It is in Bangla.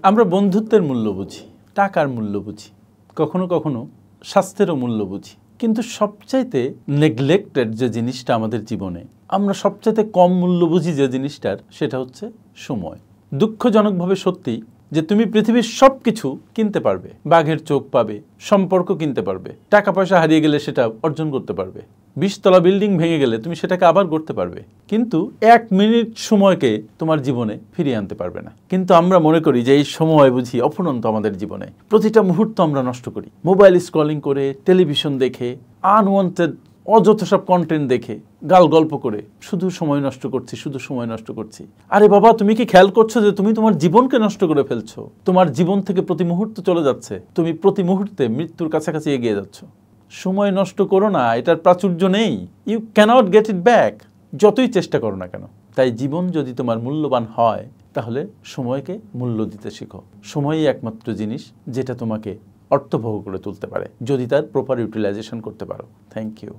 আমরা বন্ধুত্বের মূল্য বুঝি, টাকার মূল্য বুঝি, কখনো কখনো স্বাস্থ্যেরও মূল্য বুঝি, কিন্তু সবচাইতে নেগলেক্টেড যে জিনিসটা আমাদের জীবনে, আমরা সবচাইতে কম মূল্য বুঝি যে জিনিসটার, সেটা হচ্ছে সময়। দুঃখজনকভাবে সত্যি যে তুমি পৃথিবীর সব কিছু কিনতে পারবে, বাঘের চোখ পাবে, সম্পর্ক কিনতে পারবে, টাকা পয়সা হারিয়ে গেলে সেটা অর্জন করতে পারবে, 20 তলা বিল্ডিং ভেঙে গেলে তুমি সেটাকে আবার গড়তে পারবে, কিন্তু 1 মিনিট সময়কে তোমার জীবনে ফিরিয়ে আনতে পারবে না। কিন্তু আমরা মনে করি যে এই সময় বুঝি অফুরন্ত আমাদের জীবনে, প্রতিটা মুহূর্ত আমরা নষ্ট করি মোবাইল স্ক্রলিং করে, টেলিভিশন দেখে, আনওয়ান্টেড অযথা সব কন্টেন্ট দেখে, গাল গল্প করে শুধু সময় নষ্ট করছি, শুধু সময় নষ্ট করছি। আরে বাবা, তুমি কি খেয়াল করছো যে তুমি তোমার জীবনকে নষ্ট করে ফেলছো? তোমার জীবন থেকে প্রতি মুহূর্ত চলে যাচ্ছে, তুমি প্রতি মুহূর্তে মৃত্যুর কাছাকাছি এগিয়ে যাচ্ছ। সময় নষ্ট করো না, এটার প্রাচুর্য নেই, you can't get it back, যতই চেষ্টা করো না কেন। তাই জীবন যদি তোমার মূল্যবান হয়, তাহলে সময়কে মূল্য দিতে শিখো। সময়ই একমাত্র জিনিস যেটা তোমাকে অর্থবহ করে তুলতে পারে, যদি তার প্রপার ইউটিলাইজেশন করতে পারো। Thank you.